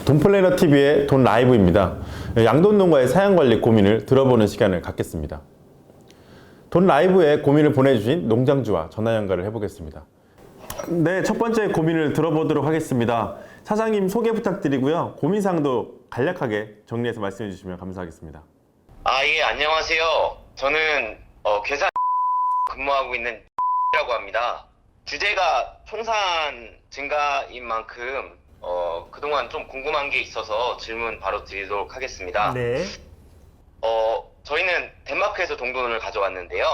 돈플래너 TV의 돈 라이브입니다. 양돈농가의 사양관리 고민을 들어보는 시간을 갖겠습니다. 돈 라이브에 고민을 보내주신 농장주와 전화 연결을 해보겠습니다. 네, 첫 번째 고민을 들어보도록 하겠습니다. 사장님 소개 부탁드리고요. 고민사항도 간략하게 정리해서 말씀해 주시면 감사하겠습니다. 예, 안녕하세요. 저는 괴산 근무하고 있는 라고 합니다. 주제가 총산 증가인 만큼 그동안 좀 궁금한 게 있어서 질문 바로 드리도록 하겠습니다. 네. 저희는 덴마크에서 종돈을 가져왔는데요.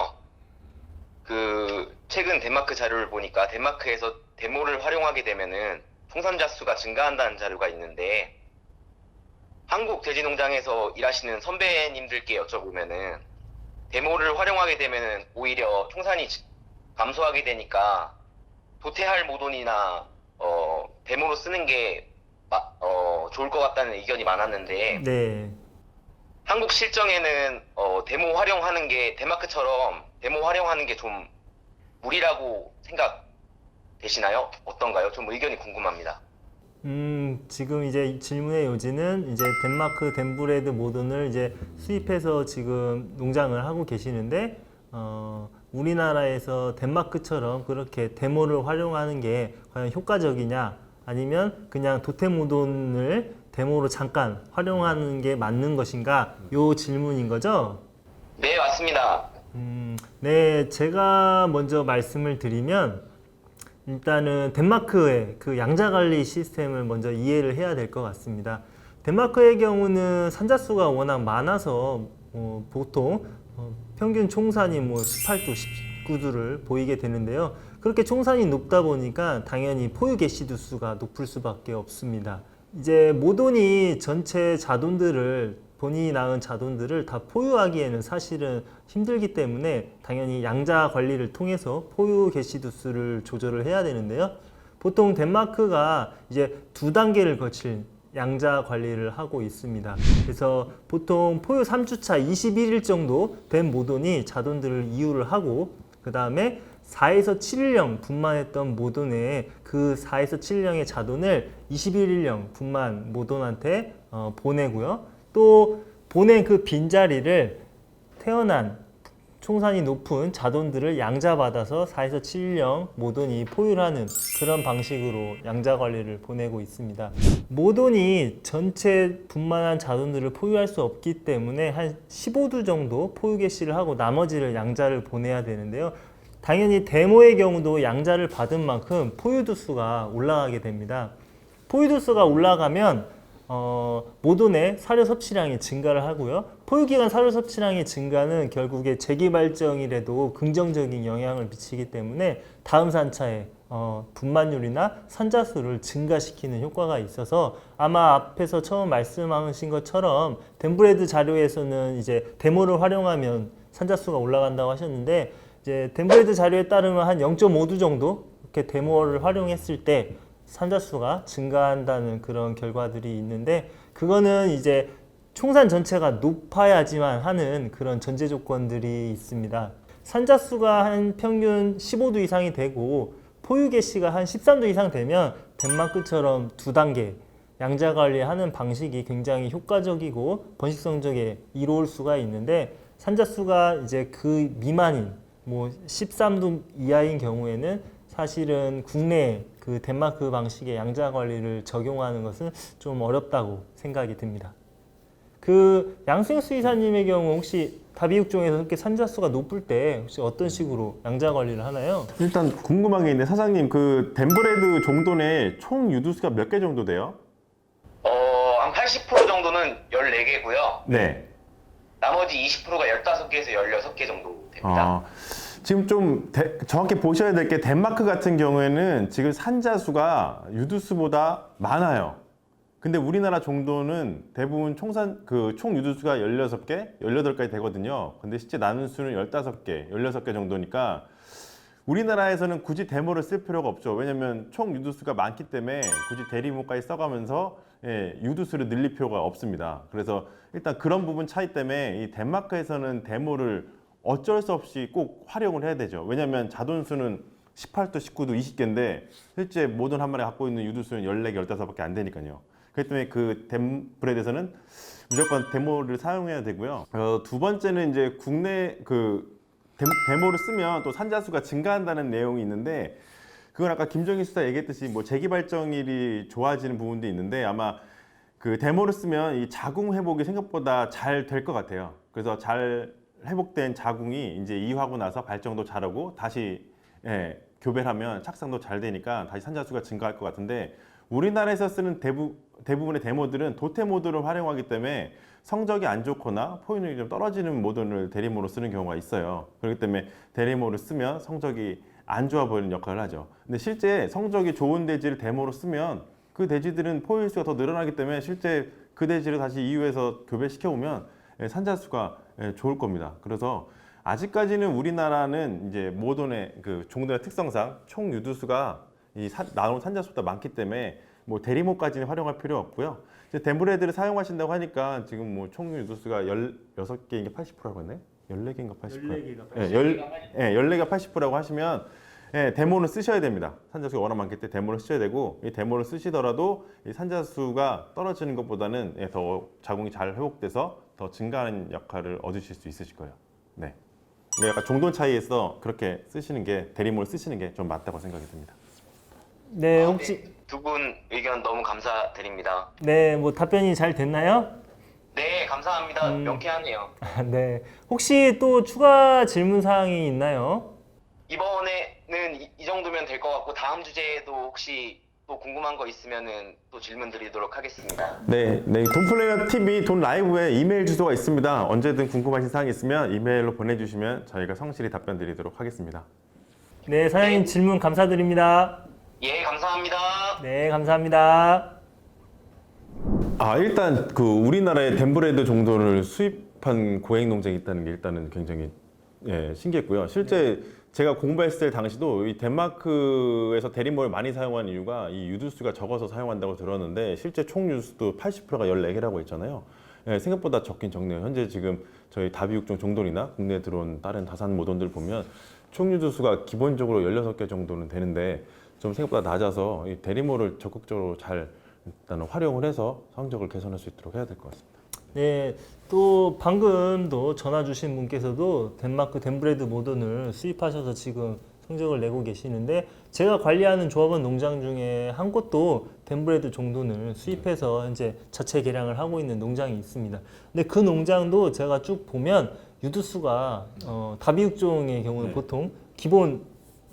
최근 덴마크 자료를 보니까 덴마크에서 데모를 활용하게 되면은 총산자 수가 증가한다는 자료가 있는데, 한국 돼지농장에서 일하시는 선배님들께 여쭤보면은 데모를 활용하게 되면은 오히려 총산이 감소하게 되니까 도태할 모돈이나 데모로 쓰는 게 좋을 것 같다는 의견이 많았는데, 네. 한국 실정에는 데모 활용하는 게 덴마크처럼 데모 활용하는 게 좀 무리라고 생각되시나요? 어떤가요? 좀 의견이 궁금합니다. 지금 이제 질문의 요지는 이제 덴마크 덴브레드 모돈을 이제 수입해서 지금 농장을 하고 계시는데, 우리나라에서 덴마크처럼 그렇게 데모를 활용하는 게 과연 효과적이냐, 아니면 그냥 도태모돈을 데모로 잠깐 활용하는 게 맞는 것인가, 요 질문인 거죠? 네, 맞습니다. 네, 제가 먼저 말씀을 드리면, 일단은 덴마크의 그 양자관리 시스템을 먼저 이해를 해야 될 것 같습니다. 덴마크의 경우는 산자수가 워낙 많아서 보통 평균 총산이 18두, 19두를 보이게 되는데요. 그렇게 총산이 높다 보니까 당연히 포유 개시두 수가 높을 수밖에 없습니다. 이제 모돈이 전체 자돈들을, 본인이 낳은 자돈들을 다 포유하기에는 사실은 힘들기 때문에 당연히 양자 관리를 통해서 포유 개시두 수를 조절을 해야 되는데요. 보통 덴마크가 이제 2단계를 거칠 양자 관리를 하고 있습니다. 그래서 보통 포유 3주차 21일 정도 된 모돈이 자돈들을 이유를 하고, 그 다음에 4에서 7일령 분만했던 모돈에 그 4에서 7일령의 자돈을 21일령 분만 모돈한테 보내고요. 또 보낸 그 빈자리를 태어난 총산이 높은 자돈들을 양자받아서 4에서 7일령 모돈이 포유를 하는 그런 방식으로 양자 관리를 보내고 있습니다. 모돈이 전체 분만한 자돈들을 포유할 수 없기 때문에 한 15두 정도 포유 개시를 하고 나머지를 양자를 보내야 되는데요. 당연히 데모의 경우도 양자를 받은 만큼 포유두 수가 올라가게 됩니다. 포유두 수가 올라가면 모돈의 사료 섭취량이 증가를 하고요. 포유기간 사료 섭취량의 증가는 결국에 재기발정일에도 긍정적인 영향을 미치기 때문에 다음 산차에 분만율이나 산자수를 증가시키는 효과가 있어서, 아마 앞에서 처음 말씀하신 것처럼 덴브레드 자료에서는 이제 데모를 활용하면 산자수가 올라간다고 하셨는데, 이제 덴브레드 자료에 따르면 한 0.5두 정도 이렇게 데모를 활용했을 때 산자수가 증가한다는 그런 결과들이 있는데, 그거는 이제 총산 전체가 높아야지만 하는 그런 전제 조건들이 있습니다. 산자수가 한 평균 15두 이상이 되고 포유 개시가 한 13두 이상 되면 덴마크처럼 2단계 양자 관리하는 방식이 굉장히 효과적이고 번식성적에 이로울 수가 있는데, 산자수가 이제 그 미만인 13두 이하인 경우에는 사실은 국내 그 덴마크 방식의 양자 관리를 적용하는 것은 좀 어렵다고 생각이 듭니다. 그 양수익 수의사님의 경우 혹시 다비육종에서 그렇게 산자수가 높을 때 혹시 어떤 식으로 양자 관리를 하나요? 일단 궁금한 게 있는데, 사장님 그 덴브레드 종돈의 총 유두수가 몇 개 정도 돼요? 한 80% 정도는 14개고요. 네. 나머지 20%가 15개에서 16개 정도 됩니다. 지금 좀 정확히 보셔야 될 게, 덴마크 같은 경우에는 지금 산자수가 유두수보다 많아요. 근데 우리나라 종도는 대부분 총 유두수가 16개, 18까지 되거든요. 근데 실제 나눈 수는 15개, 16개 정도니까 우리나라에서는 굳이 데모를 쓸 필요가 없죠. 왜냐면 총 유두수가 많기 때문에 굳이 대리모까지 써가면서 유두수를 늘릴 필요가 없습니다. 그래서 일단 그런 부분 차이 때문에 이 덴마크에서는 데모를 어쩔 수 없이 꼭 활용을 해야 되죠. 왜냐면 자돈수는 18도, 19도, 20개인데 실제 모든 한 마리 갖고 있는 유두수는 14개, 15밖에 안 되니까요. 그렇기 때문에 그 댐브레드에서는 무조건 데모를 사용해야 되고요. 두 번째는 이제 국내 그 데모를 쓰면 또 산자수가 증가한다는 내용이 있는데, 그건 아까 김정희 수사 얘기했듯이 뭐 재기발정일이 좋아지는 부분도 있는데, 아마 그 데모를 쓰면 이 자궁 회복이 생각보다 잘 될 것 같아요. 그래서 잘 회복된 자궁이 이제 이완하고 나서 발정도 잘하고 다시 교배하면 착상도 잘 되니까 다시 산자수가 증가할 것 같은데, 우리나라에서 쓰는 대부분의 데모들은 도태 모드를 활용하기 때문에 성적이 안 좋거나 포용력이 좀 떨어지는 모드를 대리모로 쓰는 경우가 있어요. 그렇기 때문에 대리모를 쓰면 성적이 안 좋아 보이는 역할을 하죠. 근데 실제 성적이 좋은 돼지를 데모로 쓰면 그 돼지들은 포유수가 더 늘어나기 때문에 실제 그 돼지를 다시 이유에서 교배시켜 보면 산자수가 좋을 겁니다. 그래서 아직까지는 우리나라는 이제 모던의 그 종들의 특성상 총 유두수가 나오는 산자수보다 많기 때문에 뭐 대리모까지는 활용할 필요 없고요. 이제 댐브레드를 사용하신다고 하니까 지금 뭐 총 유두수가 16개인 게 80%라고 했네? 14개인가 80%? 14개가 14가 80%라고 하시면 데모는 쓰셔야 됩니다. 산자수가 워낙 많기 때문에 데모를 쓰셔야 되고, 이 데모를 쓰시더라도 이 산자수가 떨어지는 것보다는 더 자궁이 잘 회복돼서 더 증가하는 역할을 얻으실 수 있으실 거예요. 네. 약간 종돈 차이에서 그렇게 쓰시는 게, 대리모를 쓰시는 게 좀 맞다고 생각이 듭니다. 네, 혹시 두 분 의견 너무 감사드립니다. 네, 뭐 답변이 잘 됐나요? 네, 감사합니다. 명쾌하네요. 네. 혹시 또 추가 질문 사항이 있나요? 이번에는 이 정도면 될 것 같고, 다음 주제에도 혹시 또 궁금한 거 있으면은 또 질문 드리도록 하겠습니다. 네, 돈플래너 TV 돈 라이브에 이메일 주소가 있습니다. 언제든 궁금하신 사항이 있으면 이메일로 보내주시면 저희가 성실히 답변 드리도록 하겠습니다. 네, 사장님 질문 감사드립니다. 예, 감사합니다. 네, 감사합니다. 일단 그 우리나라에 댐브레드 정도를 수입한 고액 농장이 있다는 게 일단은 굉장히 신기했고요. 실제 제가 공부했을 당시도 이 덴마크에서 대리모를 많이 사용하는 이유가 이 유두수가 적어서 사용한다고 들었는데, 실제 총 유두수도 80%가 14개라고 했잖아요. 생각보다 적긴 적네요. 현재 지금 저희 다비육종 종돌이나 국내에 들어온 다른 다산 모돈들 보면 총 유두수가 기본적으로 16개 정도는 되는데 좀 생각보다 낮아서 이 대리모를 적극적으로 잘 일단 활용을 해서 성적을 개선할 수 있도록 해야 될 것 같습니다. 네, 또 방금도 전화 주신 분께서도 덴마크 댐브레드 모던을 수입하셔서 지금 성적을 내고 계시는데, 제가 관리하는 조합원 농장 중에 한 곳도 댐브레드 종돈을 수입해서 현재 자체 개량을 하고 있는 농장이 있습니다. 근데 그 농장도 제가 쭉 보면 유두수가 다비육종의 경우는 보통 기본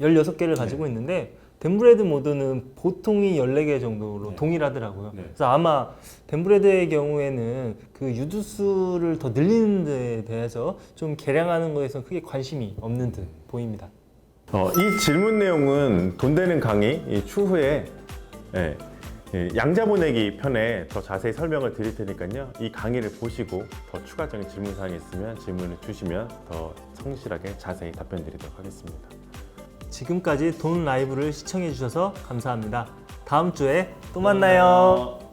16개를 가지고 있는데, 댐브레드 모드는 보통이 14개 정도로 동일하더라고요. 그래서 아마 댐브레드의 경우에는 그 유두수를 더 늘리는 데 대해서 좀 개량하는 거에서 크게 관심이 없는 듯 보입니다. 이 질문 내용은 돈 되는 강의 추후에 양자보내기 편에 더 자세히 설명을 드릴 테니까요. 이 강의를 보시고 더 추가적인 질문 사항이 있으면 질문을 주시면 더 성실하게 자세히 답변 드리도록 하겠습니다. 지금까지 돈 라이브를 시청해 주셔서 감사합니다. 다음 주에 또 만나요.